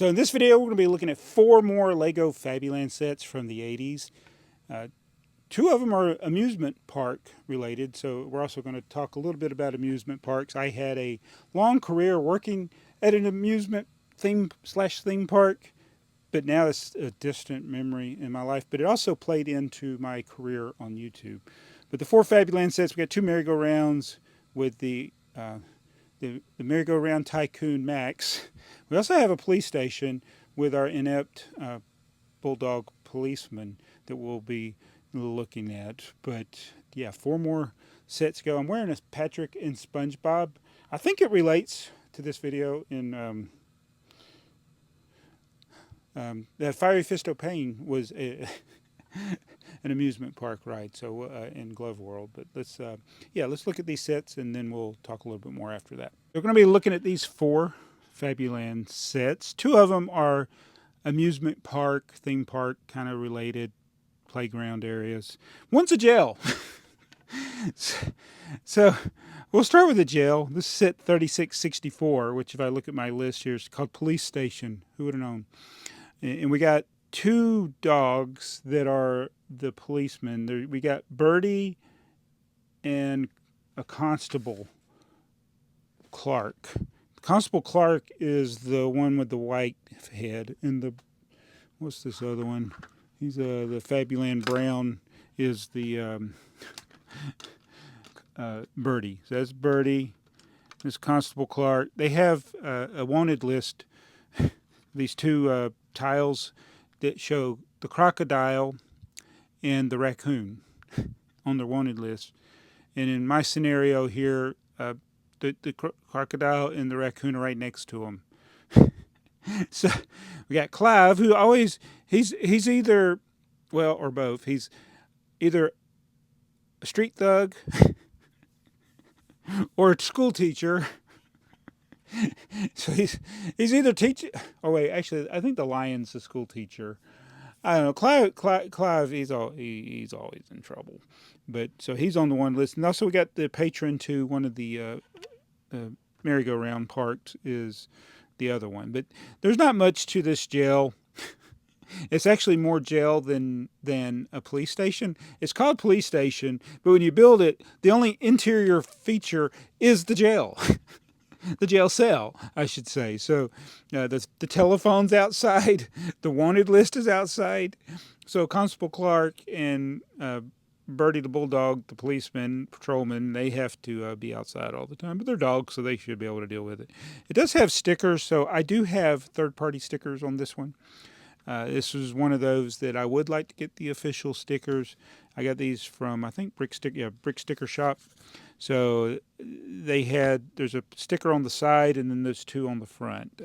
So in this video, we're going to be looking at 4 more LEGO Fabuland sets from the 80s. 2 of them are amusement park related, so we're also going to talk a little bit about amusement parks. I had a long career working at an amusement theme park, but now it's a distant memory in my life. But it also played into my career on YouTube. But the 4 Fabuland sets, we got 2 merry-go-rounds with the merry-go-round tycoon Max. We also have a police station with our inept bulldog policeman that we'll be looking at. But yeah, 4 more sets go. I'm wearing a Patrick and SpongeBob. I think it relates to this video in that Fiery Fist of Pain was an amusement park ride, so in Glove World. But let's look at these sets and then we'll talk a little bit more after that. We're going to be looking at these 4 Fabuland sets. 2 of them are amusement park, theme park kind of related playground areas. One's a jail. So we'll start with the jail. This is set 3664, which if I look at my list here, is called Police Station. Who would have known? And we got 2 dogs that are the policemen. We got Birdie and a Constable Clark. Constable Clark is the one with the white head, and what's this other one? He's the Fabuland Brown is the Birdie. So that's Birdie. This Constable Clark. They have a wanted list. These 2 tiles that show the crocodile and the raccoon on their wanted list. And in my scenario here, the crocodile and the raccoon are right next to them. So we got Clive, who always, he's either, well, or both. He's either a street thug or a school teacher. So he's either teaching. Oh wait, actually, I think the lion's the school teacher. I don't know. Clive, he's always in trouble. But so he's on the one list, and also we got the patron to one of the merry-go-round parks is the other one. But there's not much to this jail. It's actually more jail than a police station. It's called police station, but when you build it, the only interior feature is the jail. The jail cell, I should say. So the telephone's outside. The wanted list is outside. So Constable Clark and Birdie the bulldog, the policeman, patrolman, they have to be outside all the time. But they're dogs, so they should be able to deal with it. It does have stickers, so I do have third-party stickers on this one. This was one of those that I would like to get the official stickers. I got these from, I think, Brick Sticker Shop. So there's a sticker on the side and then there's 2 on the front.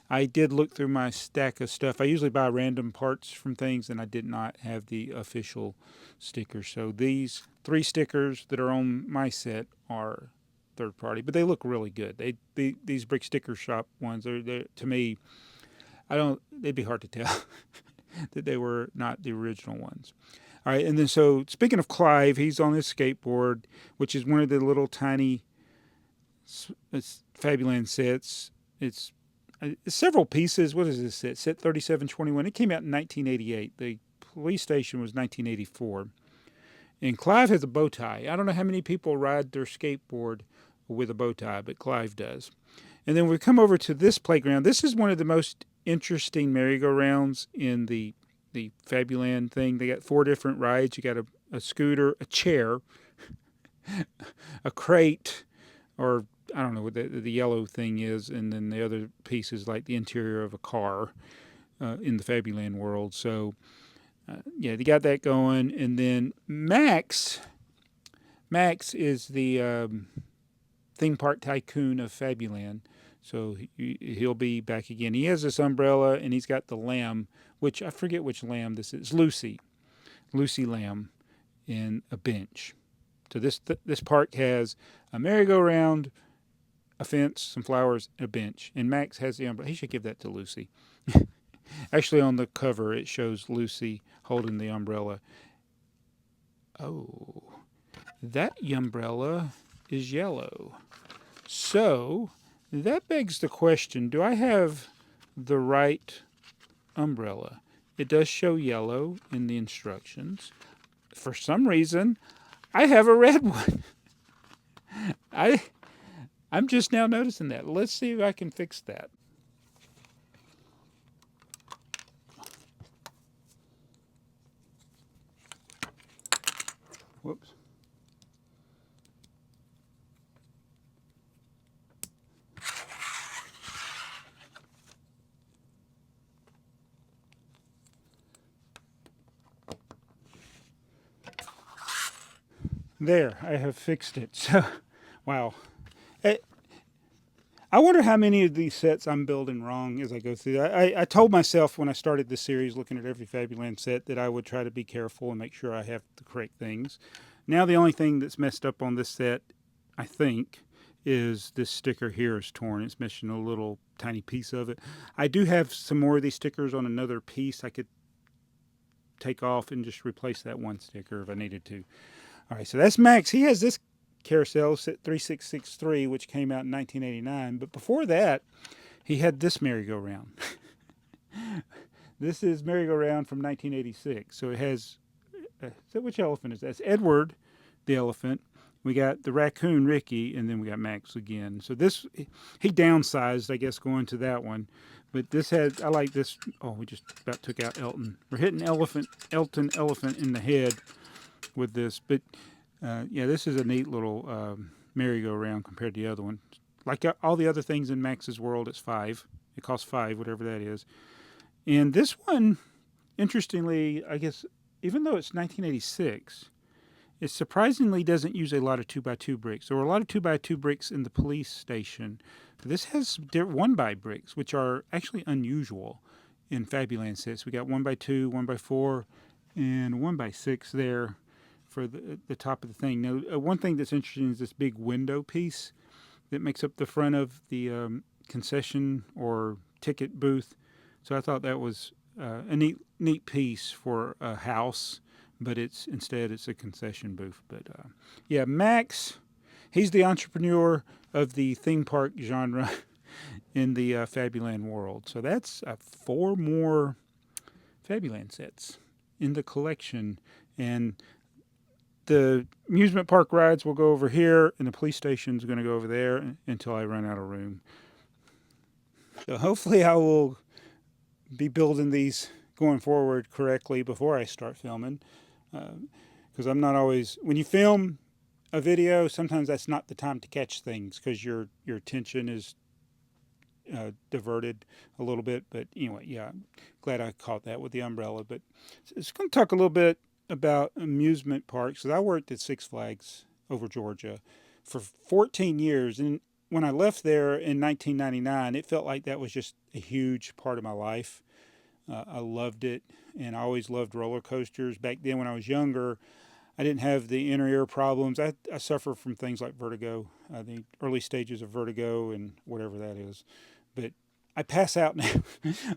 I did look through my stack of stuff. I usually buy random parts from things, and I did not have the official stickers. So these 3 stickers that are on my set are third party, but they look really good. These Brick Sticker Shop ones are, to me, they'd be hard to tell that they were not the original ones. All right, and then so speaking of Clive, he's on his skateboard, which is one of the little tiny Fabuland sets. It's several pieces. What is this set? Set 3721. It came out in 1988. The police station was 1984. And Clive has a bow tie. I don't know how many people ride their skateboard with a bow tie, but Clive does. And then we come over to this playground. This is one of the most interesting merry-go-rounds in the Fabuland thing. They got 4 different rides. You got a scooter, a chair, a crate, or I don't know what the yellow thing is, and then the other piece is like the interior of a car in the Fabuland world. So yeah, they got that going. And then Max is the theme park tycoon of Fabuland. So he'll be back again. He has this umbrella, and he's got the lamb, which I forget which lamb this is. Lucy Lamb, and a bench. So this park has a merry-go-round, a fence, some flowers, and a bench. And Max has the umbrella. He should give that to Lucy. Actually, on the cover, it shows Lucy holding the umbrella. Oh, that umbrella is yellow. So that begs the question, do I have the right umbrella. It does show yellow in the instructions. For some reason, I have a red one. I I'm just now noticing that. Let's see if I can fix that. Whoops. There, I have fixed it. So, wow. I wonder how many of these sets I'm building wrong as I go through. I told myself when I started this series, looking at every Fabuland set, that I would try to be careful and make sure I have the correct things. Now the only thing that's messed up on this set, I think, is this sticker here is torn. It's missing a little tiny piece of it. I do have some more of these stickers on another piece I could take off and just replace that one sticker if I needed to. All right, so that's Max. He has this Carousel set 3663, which came out in 1989. But before that, he had this merry-go-round. This is merry-go-round from 1986. So it has, so which elephant is that? It's Edward, the elephant. We got the raccoon, Ricky, and then we got Max again. So this, he downsized, I guess, going to that one. But this had, I like this. Oh, we just about took out Elton. We're hitting Elton elephant in the head with this. But yeah, this is a neat little merry-go-round compared to the other one. Like all the other things in Max's world, it's $5. It costs $5, whatever that is. And this one, interestingly, I guess, even though it's 1986, it surprisingly doesn't use a lot of 2x2 bricks. There were a lot of 2x2 bricks in the police station. This has 1x bricks, which are actually unusual in Fabuland sets. We got 1x2, 1x4, and 1x6 there for the top of the thing. Now, one thing that's interesting is this big window piece that makes up the front of the concession or ticket booth. So I thought that was a neat piece for a house, but instead it's a concession booth. But yeah, Max, he's the entrepreneur of the theme park genre in the Fabuland world. So that's 4 more Fabuland sets in the collection. And the amusement park rides will go over here, and the police station's going to go over there until I run out of room. So hopefully I will be building these going forward correctly before I start filming. Because I'm not always, when you film a video, sometimes that's not the time to catch things because your attention is diverted a little bit. But anyway, yeah, I'm glad I caught that with the umbrella. But it's going to talk a little bit about amusement parks. So I worked at Six Flags over Georgia for 14 years. And when I left there in 1999, it felt like that was just a huge part of my life. I loved it, and I always loved roller coasters. Back then when I was younger, I didn't have the inner ear problems. I suffer from things like vertigo, the early stages of vertigo and whatever that is. But I pass out now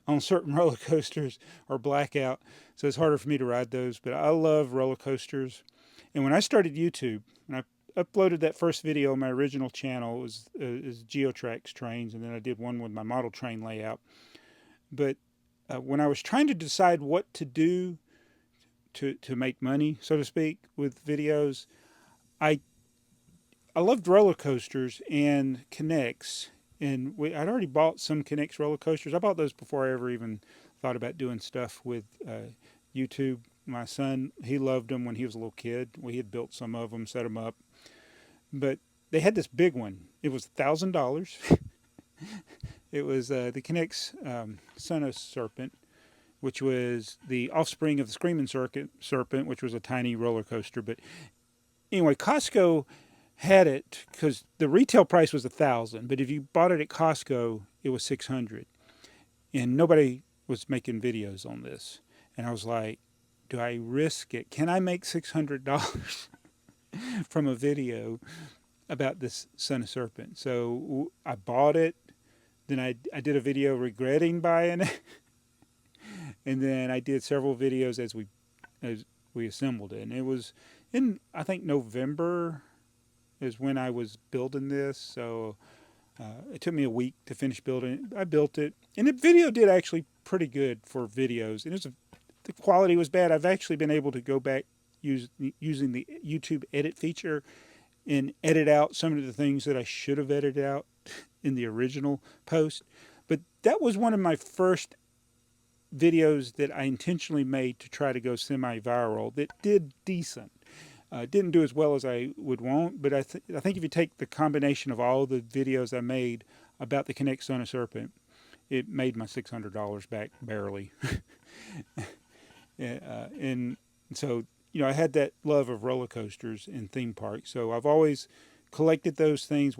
on certain roller coasters or blackout, so it's harder for me to ride those. But I love roller coasters. And when I started YouTube, and I uploaded that first video on my original channel, it was Geotrax trains, and then I did one with my model train layout. But when I was trying to decide what to do to make money, so to speak, with videos, I loved roller coasters and K'NEX, and I'd already bought some K'NEX roller coasters. I bought those before I ever even thought about doing stuff with YouTube. My son, he loved them when he was a little kid. We had built some of them, set them up, but they had this big one. It was $1,000. It was the K'NEX Son of Serpent, which was the offspring of the Screaming Serpent, which was a tiny roller coaster. But anyway, Costco had it because the retail price was $1,000, but if you bought it at Costco, it was $600, and nobody was making videos on this. And I was like, do I risk it? Can I make $600 from a video about this Son of Serpent? So I bought it. Then I did a video regretting buying it. And then I did several videos as we assembled it. And it was in, I think, November is when I was building this. So It took me a week to finish building it. I built it, and the video did actually pretty good for videos. And the quality was bad. I've actually been able to go back using the YouTube edit feature and edit out some of the things that I should have edited out in the original post. But that was one of my first videos that I intentionally made to try to go semi-viral that did decent. Didn't do as well as I would want, but I think if you take the combination of all the videos I made about the Connect Son of Serpent, it made my $600 back barely. And so, I had that love of roller coasters and theme parks, so I've always collected those things.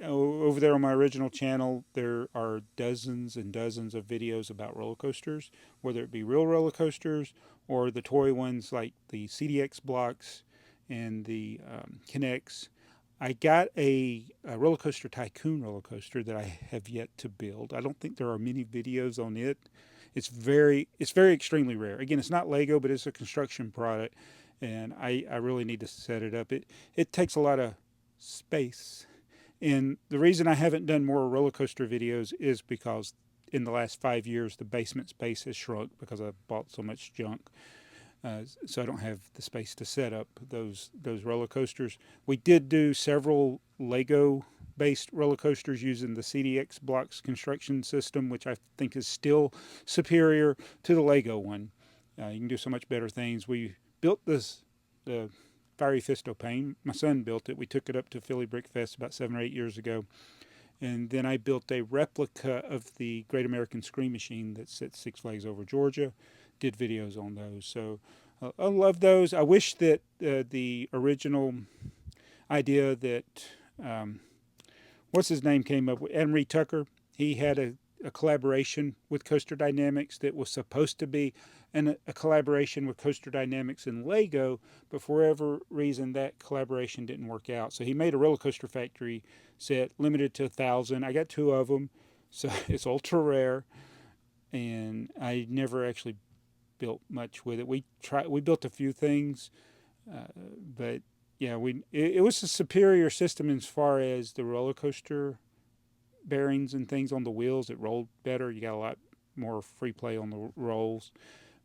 Over there on my original channel, there are dozens and dozens of videos about roller coasters, whether it be real roller coasters or the toy ones like the CDX blocks and the Kinects. I got a roller coaster tycoon roller coaster that I have yet to build. I don't think there are many videos on it. It's very extremely rare. Again, it's not Lego, but it's a construction product, and I really need to set it up. It takes a lot of space, and the reason I haven't done more roller coaster videos is because in the last 5 years the basement space has shrunk because I bought so much junk. So I don't have the space to set up those roller coasters. We did do several Lego based roller coasters using the CDX blocks construction system, which I think is still superior to the Lego one. You can do so much better things. We built the Fiery Fisto Pain. My son built it. We took it up to Philly Brick Fest about 7 or 8 years ago. And then I built a replica of the Great American Scream Machine that's at Six Flags Over Georgia. Did videos on those. So I love those. I wish that the original idea that, what's his name, came up with, Emery Tucker. He had a collaboration with Coaster Dynamics that was supposed to be a collaboration with Coaster Dynamics and Lego, but for whatever reason that collaboration didn't work out. So he made a Roller Coaster Factory set limited to 1,000. I got 2 of them, so it's ultra rare, and I never actually built much with it. We built a few things, but yeah, it was a superior system as far as the roller coaster bearings and things on the wheels. It rolled better. You got a lot more free play on the rolls,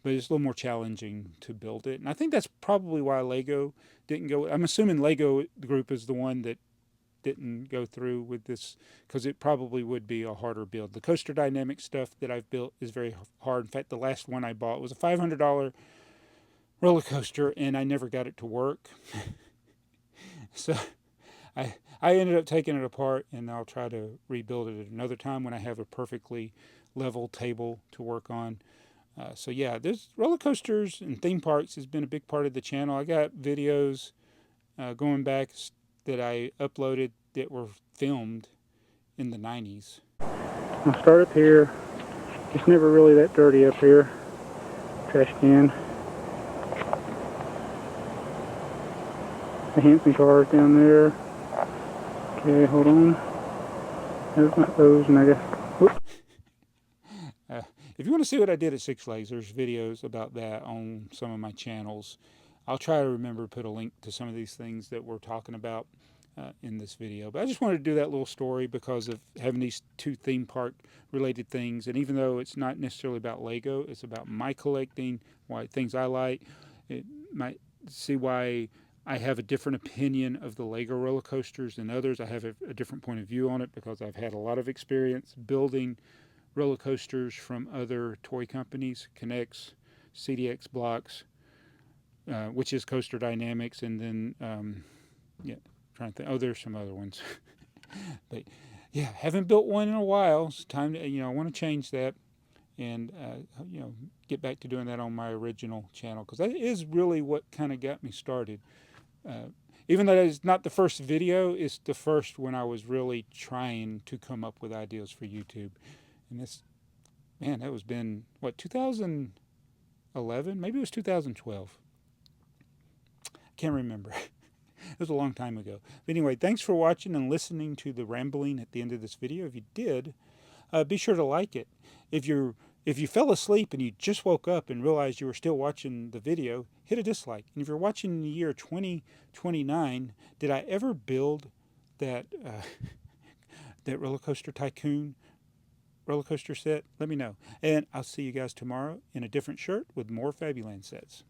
but it's a little more challenging to build it. And I think that's probably why Lego didn't go. I'm assuming Lego Group is the one that didn't go through with this, because it probably would be a harder build. The Coaster Dynamic stuff that I've built is very hard. In fact, the last one I bought was a $500 roller coaster, and I never got it to work. So I ended up taking it apart, and I'll try to rebuild it at another time when I have a perfectly level table to work on. So yeah, there's roller coasters and theme parks has been a big part of the channel. I got videos going back that I uploaded that were filmed in the 90s. I'll start up here. It's never really that dirty up here. Trash can. The Hanson cars down there. Okay, hold on. There's not those, and I guess. If you want to see what I did at Six Flags, there's videos about that on some of my channels. I'll try to remember to put a link to some of these things that we're talking about in this video. But I just wanted to do that little story because of having these 2 theme park related things. And even though it's not necessarily about Lego, it's about my collecting, things I like. It might see why I have a different opinion of the Lego roller coasters than others. I have a different point of view on it because I've had a lot of experience building roller coasters from other toy companies, Kinects, CDX blocks, which is Coaster Dynamics, and then trying to think. Oh, there's some other ones. But yeah, haven't built one in a while. It's time to, I want to change that and, get back to doing that on my original channel, because that is really what kind of got me started. Even though it's not the first video, it's the first when I was really trying to come up with ideas for YouTube. And that was been, 2011? Maybe it was 2012. Can't remember. It was a long time ago. But anyway, thanks for watching and listening to the rambling at the end of this video. If you did, be sure to like it. If you fell asleep and you just woke up and realized you were still watching the video, hit a dislike. And if you're watching in the year 2029, did I ever build that that Roller Coaster Tycoon roller coaster set, let me know. And I'll see you guys tomorrow in a different shirt with more Fabuland sets.